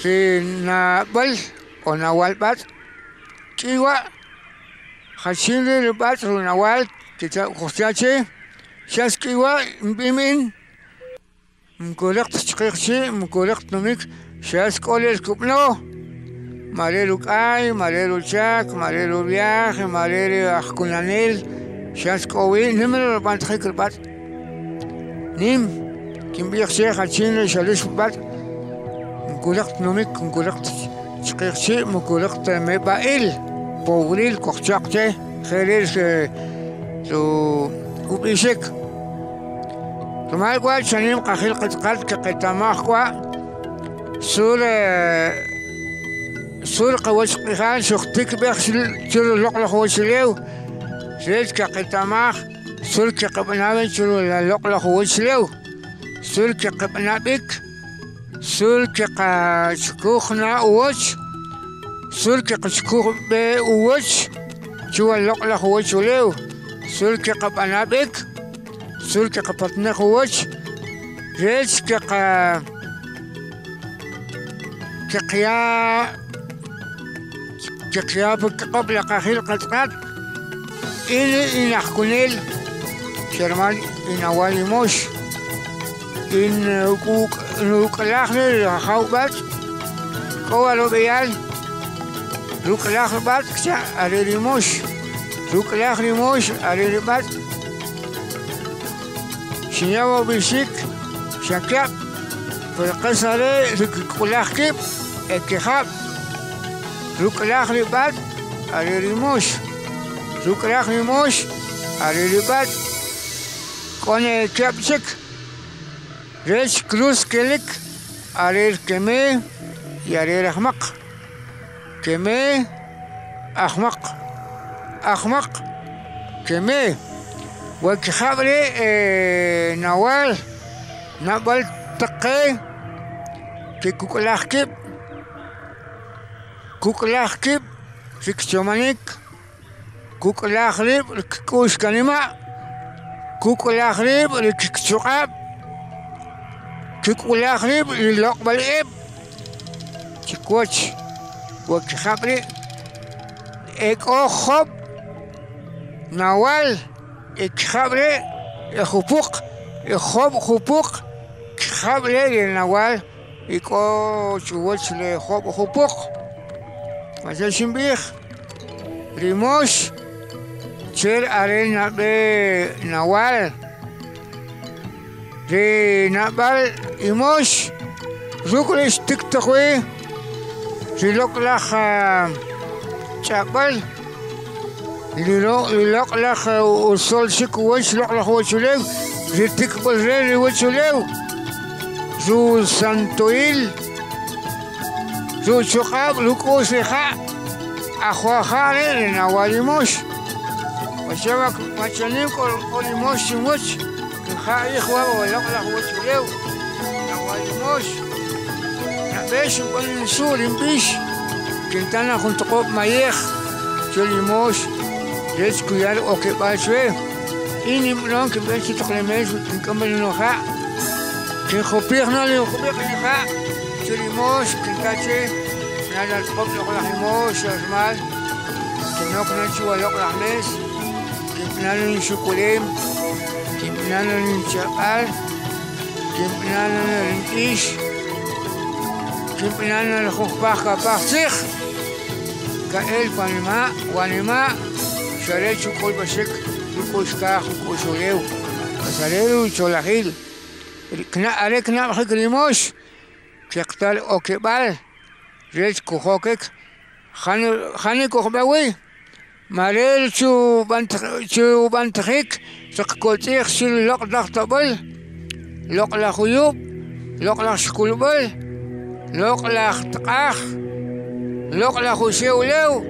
في نابل o Nahual Bat, Kiwa, Hachinde de Bat, o Nahual, Hostiache, Shaskiwa, Bimin, Mkolekt Chikchi, Mkolekt Nomik, Shaskoles Kupno, Marelu Kai, Marelu Chak, Marelu Viaje, Marelu Akunanel, Shaskowi, Nimero Bantrikel Bat, Nim, Kimbir Sheikh Hachinde, Shalish Bat, Mkolekt Nomik, Mkolekt شقيقتي مكولقت مبائل بوريل كوخشاقتي خيريل وبيشك ثم القوال شنيم قخيل قد كقتماخوا سور قوش قيخان شختك بيخشل شرو لقلق وشليو سيد كقتماخ سور كقبنابن شرو لقلق وشليو سور كقبنابك سور كقشكوخنا وش سلك قشكو بوش شو اللقلة هو شلو سلك قبنا بك سلك قبطنا هوش ريش كقيا قبل قخيل قد إن أخكنيل شرمان إن أولي موش إن نوك الآخر خوبات كوالو بيال نوك الآخر بات كشا أريري موش نوك الآخر موش أريري بات شنياو بيشيك شكاك فالقصة لي نوك الآخر كيب اكتخاب نوك الآخر بات أريري موش نوك الآخر موش أريري بات كوني كابشك ريش كروس كلك أرير كمي يرير أحمق كمي أحمق كمي وكخبري نوال نبل تقي كي كوكلاخ كيب فيك شمانيك كوكلاخ ريب كوش كلمة كوكلاخ ريب كشقاب كوكلاخ ريب للقبل إب كوتش وكخبري إك أخب نوال إك خبري خبوق خب خبوق خبري لنوال إك أوش لخب خبوق مثل شنبيخ ريموش تشير أرينا بنوال ري نبال إيموش زوكلش تكتخوي للوك لخ شابل للوك لخ وصول شكوش لوك لخ وشوليو زي تكبل ري وشوليو زو سانتويل زو شقاب لوكوش لخا أخوا خالي لنوالي موش وشبك ماشانيم كل موش موش كخا إخوة ولوك لخ وشوليو نوالي موش نبيش نقول نسول نبيش كنت أنا كنت قوب مايخ شولي موش ريس كيال أوكي باشوي إني ملون كبيش تقلميش ونكمل نوخا كن خبيخنا لي خبيخ نوخا شولي موش كنتاتي نادا القوب لقلح موش أزمال كنوك نشوى لقلح ميس كنبنا نشوكوليم كنبنا نشقال كنبنا ننتيش كنبنا نخفاخ كباخسيخ كأل وانما شريت شكول بشك شكول شكاخ شكول شوليو كسريرو شولاخيل كنا أريك نام خيك ريموش كيقتال أوكيبال ريت كوخوكك خاني كوخباوي ماريل شو بنتخيك سقكوتيخ شو لق دختبل لق لخيوب لق لشكول بل لق لختقاخ لق لخوشيوليو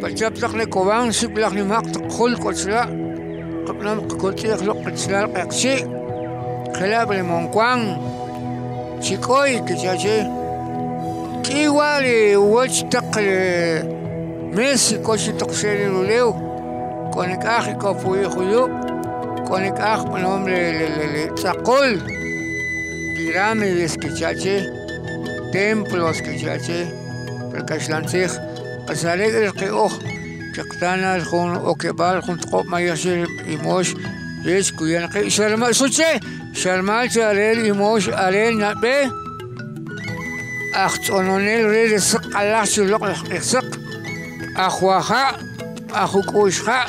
فتبتقني كوبان سيبلغني مقت خل كوتسلا قبل كوتيخ لق كوتسلا قيقشي خلاب المونكوان شيكوي كيشاشي كيوالي وش تقل ميسي كوشي تقشيري لوليو كونك اخي كوفوي خيوب كونك اخ بنوم لتقل pirámides كيشاشي templos كيشاشي بالكشلانسيخ قصاريق القيوخ كقتانا الخون اوكيبال خون تقوب ما يشير إيموش ريش كويان قي شرمال سوتشي شرمال شاريل إيموش أريل نبي أختونونيل ريل سق الله شلوق السق أخواخا أخو كوشخا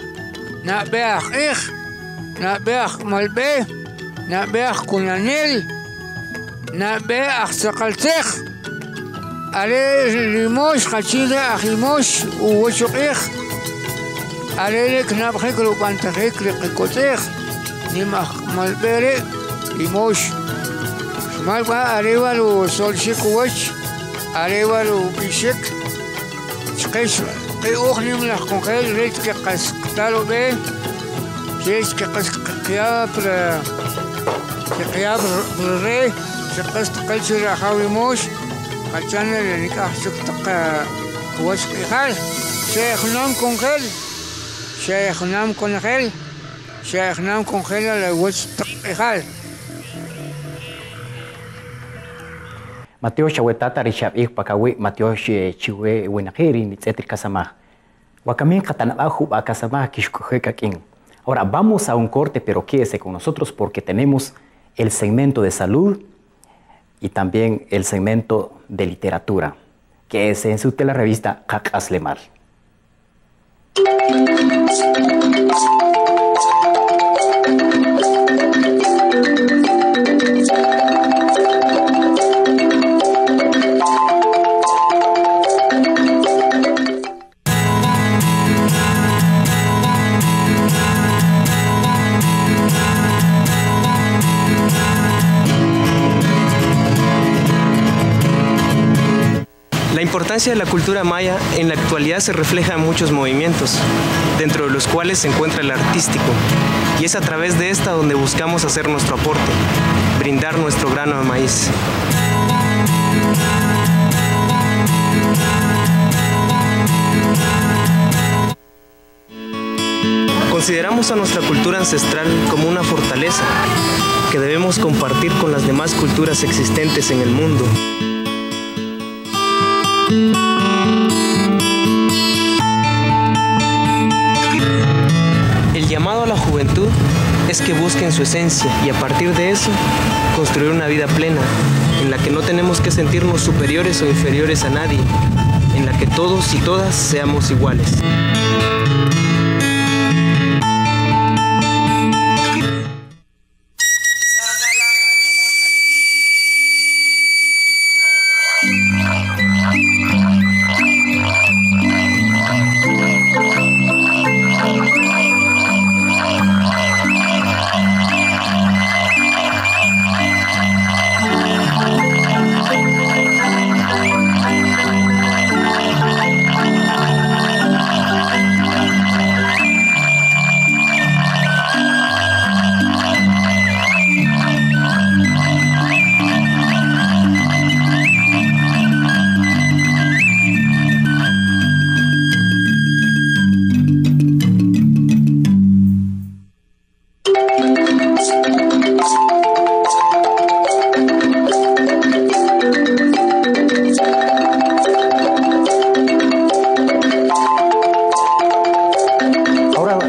نبي أخيخ نبي أخ ملبي نبي أخ كونانيل نبي أخ سقلتيخ عليه ليموش خشيدة أخيموش ووشقيخ عليه لك نبخيك لو بانتخيك لقيكوتيخ نمخ ملبيري ليموش شمال بقى عليه لو سولشيك ووش عليه لو بيشيك شقيش قيوخ نملح كونخيل ريت كقس قتالو بيه شيش كقس قياب بالري شقس تقلش راخاوي موش خلصنا لنكاح شكتق Huach Ijal, Sheikhnam con gel, Sheikhnam con gel, Sheikhnam con gel a la Huach Ijal. Mateo Shawetata Rishab Pakawi, Mateo Chiwe Winakiri, Nitzetri Kasama. Wakamin Katanabahu Akasama Kishkuhekakin. Ahora vamos a un corte, pero quédese con nosotros porque tenemos el segmento de salud y también el segmento de literatura, que es en la revista Kak Aslemal. La importancia de la cultura maya en la actualidad se refleja en muchos movimientos, dentro de los cuales se encuentra el artístico, y es a través de esta donde buscamos hacer nuestro aporte, brindar nuestro grano de maíz. Consideramos a nuestra cultura ancestral como una fortaleza que debemos compartir con las demás culturas existentes en el mundo. El llamado a la juventud es que busquen su esencia y a partir de eso construir una vida plena en la que no tenemos que sentirnos superiores o inferiores a nadie, en la que todos y todas seamos iguales.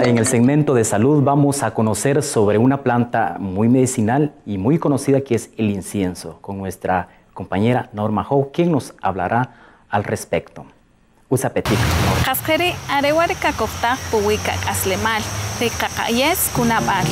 En el segmento de salud vamos a conocer sobre una planta muy medicinal y muy conocida que es el incienso, con nuestra compañera Norma Howe, quien nos hablará al respecto. Usa petik. Jasjere areware kakofta puwika aslemal de kakayes kunabal.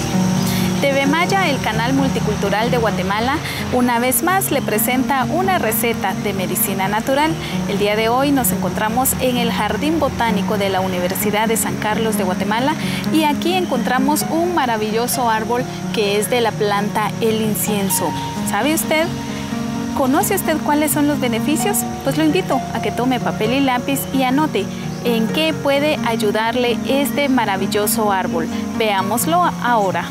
TV Maya, el canal multicultural de Guatemala, una vez más le presenta una receta de medicina natural. El día de hoy nos encontramos en el Jardín Botánico de la Universidad de San Carlos de Guatemala y aquí encontramos un maravilloso árbol que es de la planta el incienso. ¿Sabe usted? ¿Conoce usted cuáles son los beneficios? Pues lo invito a que tome papel y lápiz y anote en qué puede ayudarle este maravilloso árbol. Veámoslo ahora.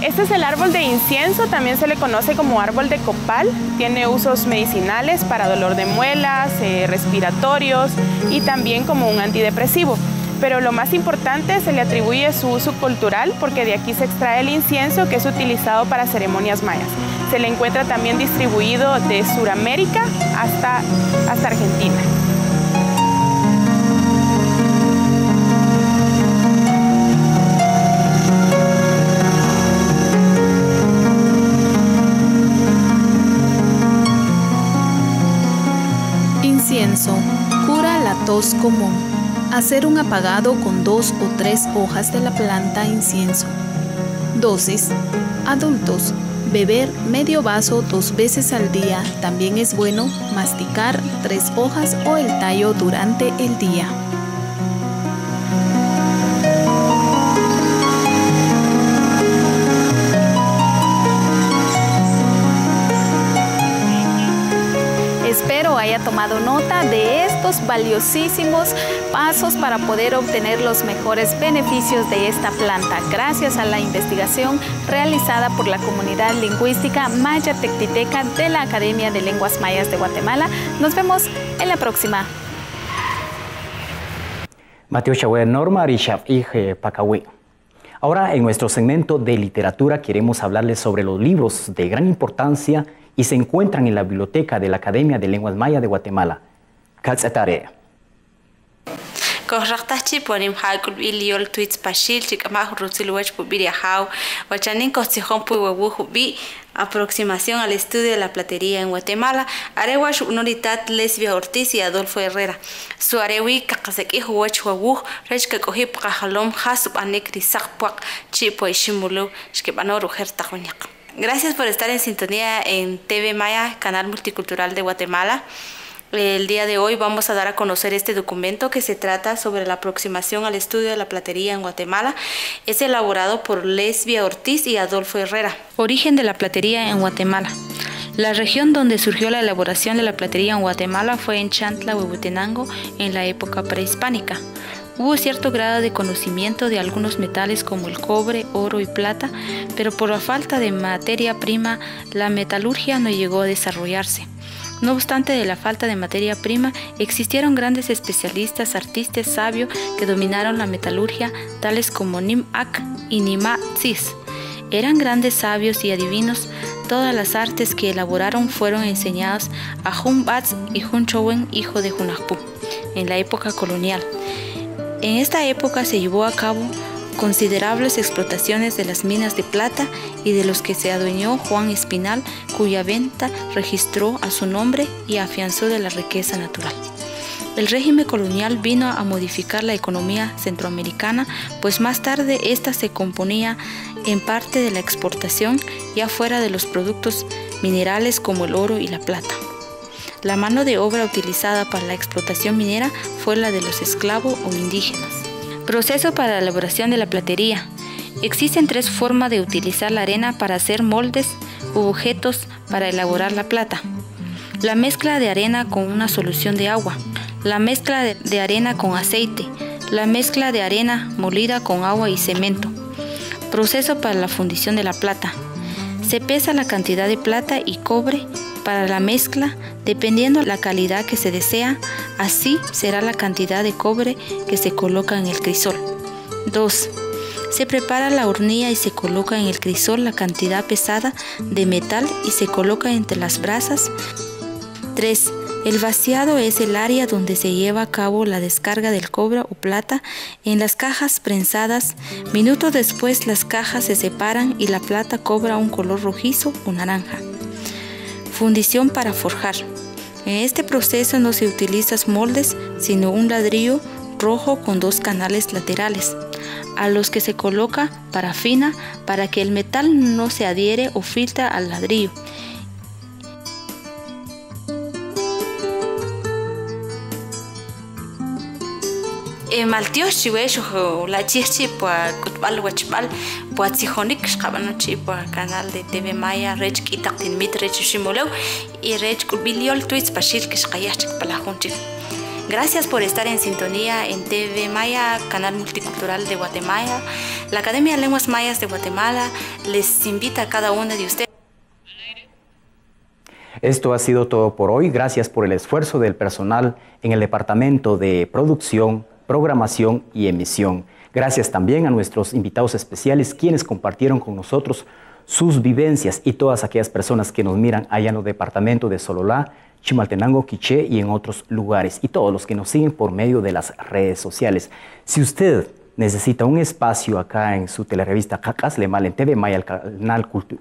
Este es el árbol de incienso, también se le conoce como árbol de copal. Tiene usos medicinales para dolor de muelas, respiratorios y también como un antidepresivo. Pero lo más importante, se le atribuye su uso cultural porque de aquí se extrae el incienso que es utilizado para ceremonias mayas. Se le encuentra también distribuido de Sudamérica hasta Argentina. Incienso cura la tos común. Hacer un apagado con 2 o 3 hojas de la planta incienso. Dosis: adultos, beber medio vaso 2 veces al día. También es bueno masticar 3 hojas o el tallo durante el día. Espero haya tomado nota de estos valiosísimos pasos para poder obtener los mejores beneficios de esta planta, gracias a la investigación realizada por la comunidad lingüística maya tectiteca de la Academia de Lenguas Mayas de Guatemala. Nos vemos en la próxima. Mateo Chahue, Norma Rishaf y Pacahui. Ahora, en nuestro segmento de literatura, queremos hablarles sobre los libros de gran importancia y se encuentran en la biblioteca de la Academia de Lenguas Mayas de Guatemala. Katzatare. Corractachi ponim haikul iliol tweets pashil chikamah rusilwech pubiriahau wachanin costijón puihuehubi aproximación al estudio de la platería en Guatemala arewash unoritat Lesbia Ortiz y Adolfo Herrera su arewi kakaseki huwech huawu rech que cogí pajalom hasub anekri sakpuak chipo y shimulu shkebano rujer tajuñak. Gracias por estar en sintonía en TV Maya, Canal Multicultural de Guatemala. El día de hoy vamos a dar a conocer este documento que se trata sobre la aproximación al estudio de la platería en Guatemala. Es elaborado por Lesbia Ortiz y Adolfo Herrera. Origen de la platería en Guatemala. La región donde surgió la elaboración de la platería en Guatemala fue en Chantla, Huehuetenango, en la época prehispánica. Hubo cierto grado de conocimiento de algunos metales como el cobre, oro y plata, pero por la falta de materia prima, la metalurgia no llegó a desarrollarse. No obstante de la falta de materia prima, existieron grandes especialistas, artistas sabios que dominaron la metalurgia, tales como Nim-Ak y Nima-Tzis. Eran grandes sabios y adivinos. Todas las artes que elaboraron fueron enseñadas a Hun-Batz y Hun-Chowen, hijo de Hunahpu, en la época colonial. En esta época se llevó a cabo considerables explotaciones de las minas de plata y de los que se adueñó Juan Espinal, cuya venta registró a su nombre y afianzó de la riqueza natural. El régimen colonial vino a modificar la economía centroamericana, pues más tarde ésta se componía en parte de la exportación, ya fuera de los productos minerales como el oro y la plata. La mano de obra utilizada para la explotación minera fue la de los esclavos o indígenas. Proceso para la elaboración de la platería. Existen tres formas de utilizar la arena para hacer moldes u objetos para elaborar la plata. La mezcla de arena con una solución de agua, la mezcla de arena con aceite, la mezcla de arena molida con agua y cemento. Proceso para la fundición de la plata. Se pesa la cantidad de plata y cobre para la mezcla, dependiendo la calidad que se desea, así será la cantidad de cobre que se coloca en el crisol. 2. Se prepara la hornilla y se coloca en el crisol la cantidad pesada de metal y se coloca entre las brasas. 3. El vaciado es el área donde se lleva a cabo la descarga del cobre o plata en las cajas prensadas. Minutos después las cajas se separan y la plata cobra un color rojizo o naranja. Fundición para forjar. En este proceso no se utilizan moldes, sino un ladrillo rojo con dos canales laterales, a los que se coloca parafina para que el metal no se adhiere o filtra al ladrillo. Maltio chihuesho la chichi pa kutbal wachbal pa tsijonik xqabano chi pa canal de TV Maya rech kitaqtin mit rech shimoleu y rech kubiliol tweets pashil kishqayach palajunchik. Gracias por estar en sintonía en TV Maya, Canal Multicultural de Guatemala. La Academia de Lenguas Mayas de Guatemala les invita a cada uno de ustedes. Esto ha sido todo por hoy. Gracias por el esfuerzo del personal en el Departamento de Producción, Programación y Emisión. Gracias también a nuestros invitados especiales, quienes compartieron con nosotros sus vivencias, y todas aquellas personas que nos miran allá en los departamentos de Sololá, Chimaltenango, Quiché y en otros lugares, y todos los que nos siguen por medio de las redes sociales. Si usted necesita un espacio acá en su telerevista Cacaslemal en TV Maya,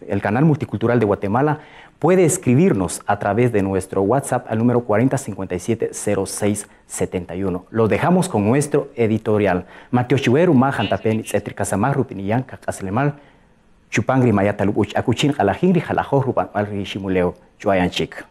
el canal multicultural de Guatemala, puede escribirnos a través de nuestro WhatsApp al número 4057-0671. Los dejamos con nuestro editorial. Mateo Chihueru, Majantapen, Etricasamar, Rupiniyan, Cacaslemal, Chupangri Mayatalubuch, Acuchin, Alajingri, Jalajo, Rupan, Alri, Shimuleo, Chuayanchik.